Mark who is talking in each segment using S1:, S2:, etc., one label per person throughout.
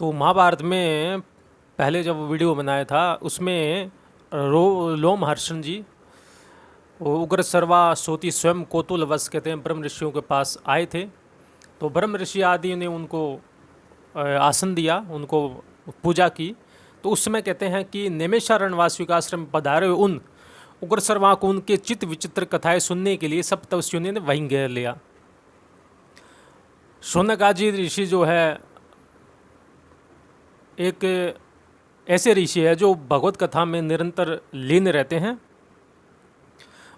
S1: तो महाभारत में पहले जब वीडियो बनाया था उसमें लोमहर्षण जी वो उग्र सर्वा सोती स्वयं कोतुल वश कहते हैं ब्रह्म ऋषियों के पास आए थे। तो ब्रह्म ऋषि आदि ने उनको आसन दिया, उनको पूजा की। तो उस समय कहते हैं कि नैमिषारण्यवासियों के आश्रम में पधारे हुए उन उग्र सर्वा को उनके चित्त विचित्र कथाएं सुनने के लिए सब तपस्वियों ने वहीं घेर लिया। शौनकादि ऋषि जो है एक ऐसे ऋषि है जो भगवत कथा में निरंतर लीन रहते हैं।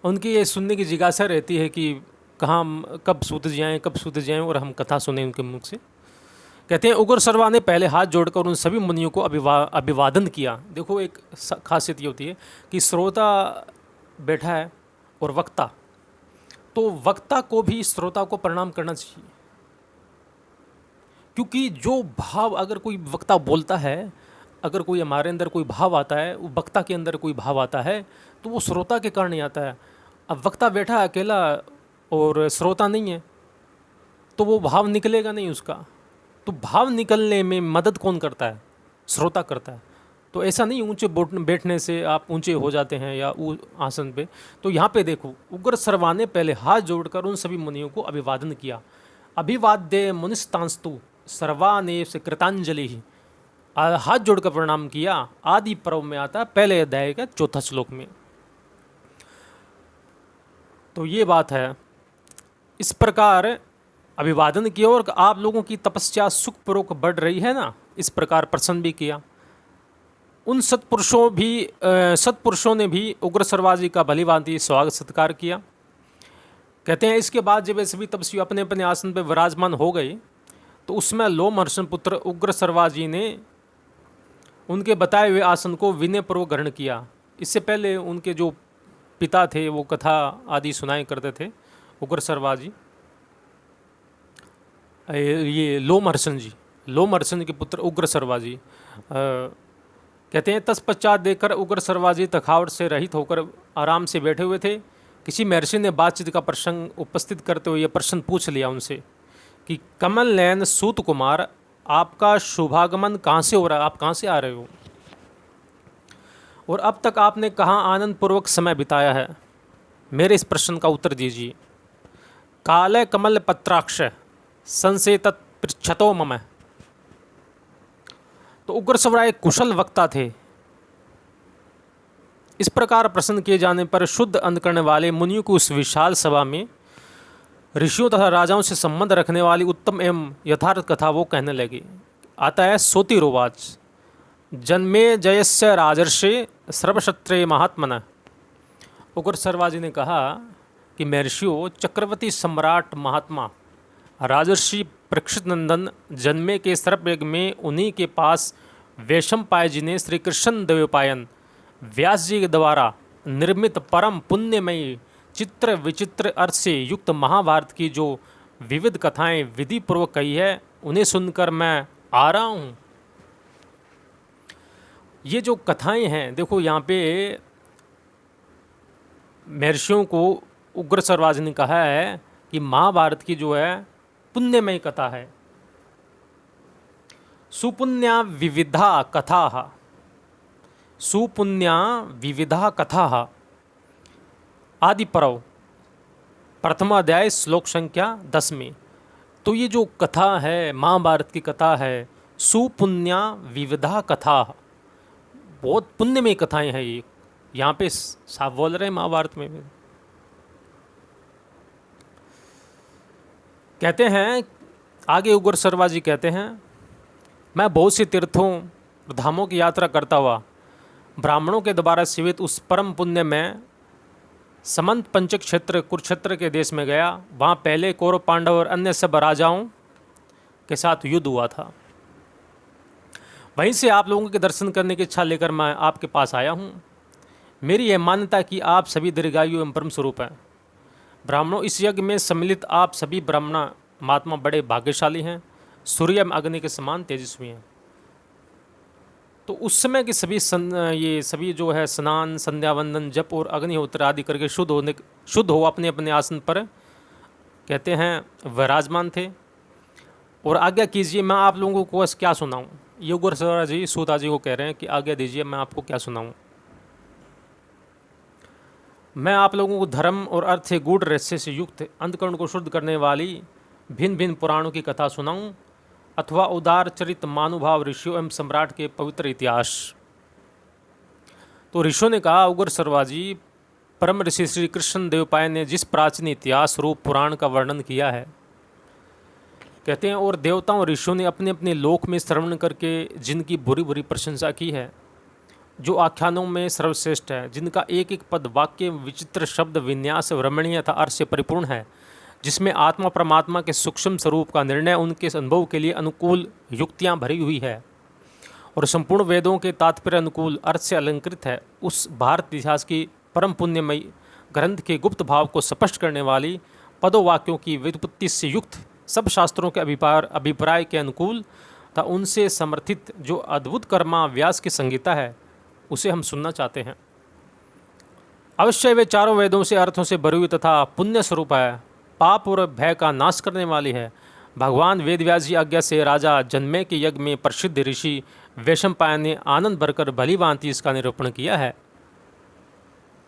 S1: उनकी ये सुनने की जिज्ञासा रहती है कि कहाँ कब सूत जाएं और हम कथा सुने उनके मुख से। कहते हैं उग्र सर्वा ने पहले हाथ जोड़कर उन सभी मुनियों को अभिवादन किया। देखो एक खासियत ये होती है कि श्रोता बैठा है और वक्ता, तो वक्ता को भी श्रोता को प्रणाम करना चाहिए, क्योंकि जो भाव अगर कोई वक्ता बोलता है, अगर कोई हमारे अंदर कोई भाव आता है, वो वक्ता के अंदर कोई भाव आता है तो वो श्रोता के कारण ही आता है। अब वक्ता बैठा है अकेला और श्रोता नहीं है तो वो भाव निकलेगा नहीं उसका। तो भाव निकलने में मदद कौन करता है? श्रोता करता है। तो ऐसा नहीं ऊंचे बैठने से आप ऊंचे हो जाते हैं या आसन पे। तो यहाँ पे देखो उग्र सर्वा ने पहले हाथ जोड़कर उन सभी मुनियों को अभिवादन किया। अभिवाद्य मुनिस्तांस्तु सर्वाने से कृतांजलि ही, हाथ जोड़कर प्रणाम किया। आदि पर्व में आता है पहले अध्याय का चौथा श्लोक में। तो ये बात है, इस प्रकार अभिवादन किया और आप लोगों की तपस्या सुखपूर्वक बढ़ रही है ना, इस प्रकार प्रसन्न भी किया। उन सत्पुरुषों ने भी उग्र सर्वाजी का भलीभांति स्वागत सत्कार किया। कहते हैं इसके बाद जब सभी तपस्वी अपने अपने आसन पर विराजमान हो गए तो उसमें लोमहर्षण पुत्र उग्र सर्वाजी ने उनके बताए हुए आसन को विनयपूर्वक ग्रहण किया। इससे पहले उनके जो पिता थे वो कथा आदि सुनाए करते थे, उग्र सर्वाजी, ये लोमहर्षण के पुत्र उग्र सर्वाजी। कहते हैं तत्पश्चात देखकर उग्र सर्वाजी तखावट से रहित होकर आराम से बैठे हुए थे। किसी महर्षि ने बातचीत का प्रसंग उपस्थित करते हुए यह प्रश्न पूछ लिया उनसे कि कमल नयन सूत कुमार, आपका शुभागमन कहाँ से हो रहा है? आप कहाँ से आ रहे हो और अब तक आपने कहाँ आनंद पूर्वक समय बिताया है? मेरे इस प्रश्न का उत्तर दीजिए। काले कमल पत्राक्ष संसेत पृच्छतो मम। तो उग्र सर्वा एक कुशल वक्ता थे। इस प्रकार प्रश्न किए जाने पर शुद्ध अंतकरण वाले मुनियों की उस विशाल सभा में ऋषियों तथा राजाओं से संबंध रखने वाली उत्तम एवं यथार्थ कथा वो कहने लगे। आता है सोतिरोवाच, जन्मे जयस्य राजर्षि सर्वक्षत्रे महात्मन। उग्र सर्वाजी ने कहा कि महर्षियों, चक्रवर्ती सम्राट महात्मा राजर्षि परीक्षित नंदन जन्मे के सर्पयज्ञ में उन्हीं के पास वैशंपायन जी ने श्री कृष्ण द्वैपायन व्यास जी के द्वारा निर्मित परम पुण्यमयी चित्र विचित्र अर्थ से युक्त महाभारत की जो विविध कथाएं विधि पूर्वक कही है, उन्हें सुनकर मैं आ रहा हूँ। ये जो कथाएं हैं, देखो यहाँ पे महर्षियों को उग्र सर्वाजी ने कहा है कि महाभारत की जो है पुण्यमय कथा है। सुपुण्या विविधा कथा, सुपुण्या विविधा कथा, आदि पर्व प्रथमा अध्याय श्लोक संख्या 10 में। तो ये जो कथा है, महाभारत की कथा है, सुपुण्या विविधा कथा, बहुत पुण्यमय कथाएं हैं ये। यहाँ पे साफ बोल रहे हैं महाभारत में। कहते हैं आगे उग्र सर्वाजी कहते हैं, मैं बहुत से तीर्थों और धामों की यात्रा करता हुआ ब्राह्मणों के द्वारा सेवित उस परम पुण्य में समंत पंचक क्षेत्र कुरुक्षेत्र के देश में गया। वहाँ पहले कौरव पांडव और अन्य सब राजाओं के साथ युद्ध हुआ था। वहीं से आप लोगों के दर्शन करने की इच्छा लेकर मैं आपके पास आया हूँ। मेरी यह मान्यता कि आप सभी दीर्घायु एवं ब्रह्म स्वरूप हैं। ब्राह्मणों, इस यज्ञ में सम्मिलित आप सभी ब्राह्मण महात्मा बड़े भाग्यशाली हैं, सूर्य एवं अग्नि के समान तेजस्वी हैं। तो उस समय के ये सभी जो है स्नान, संध्या वंदन, जप और अग्निहोत्र आदि करके शुद्ध हो अपने अपने आसन पर कहते हैं विराजमान थे। और आज्ञा कीजिए मैं आप लोगों को क्या सुनाऊं। योगेश्वर शर्मा जी सूता जी को कह रहे हैं कि आज्ञा दीजिए, मैं आपको क्या सुनाऊं। मैं आप लोगों को धर्म और अर्थ से गूढ़ रहस्य से युक्त अंतःकरण को शुद्ध करने वाली भिन्न भिन्न पुराणों की कथा सुनाऊं, अथवा उदार चरित मानुभाव ऋषियों एवं सम्राट के पवित्र इतिहास। तो ऋषियों ने कहा, उग्र सर्वाजी, परम ऋषि श्री कृष्ण देवपाय ने जिस प्राचीन इतिहास रूप पुराण का वर्णन किया है, कहते हैं, और देवताओं और ऋषियों ने अपने अपने लोक में श्रवण करके जिनकी बुरी बुरी प्रशंसा की है, जो आख्यानों में सर्वश्रेष्ठ है, जिनका एक एक पद वाक्य विचित्र शब्द विन्यास रमणीय तथा अर्थ से परिपूर्ण है, जिसमें आत्मा परमात्मा के सूक्ष्म स्वरूप का निर्णय उनके अनुभव के लिए अनुकूल युक्तियाँ भरी हुई है और संपूर्ण वेदों के तात्पर्य अनुकूल अर्थ से अलंकृत है, उस भारत इतिहास की परम पुण्यमयी ग्रंथ के गुप्त भाव को स्पष्ट करने वाली पदों वाक्यों की व्युत्पत्ति से युक्त सब शास्त्रों के अभिप्राय के अनुकूल तथा उनसे समर्थित जो अद्भुत कर्मा व्यास की संगीता है, उसे हम सुनना चाहते हैं। अवश्य वे चारों वेदों से अर्थों से भरी हुई तथा पुण्य स्वरूप है, पाप और भय का नाश करने वाली है। भगवान वेदव्यास जी आज्ञा से राजा जन्मे के यज्ञ में प्रसिद्ध ऋषि वैशंपायन ने आनंद भरकर भली भांति इसका निरूपण किया है।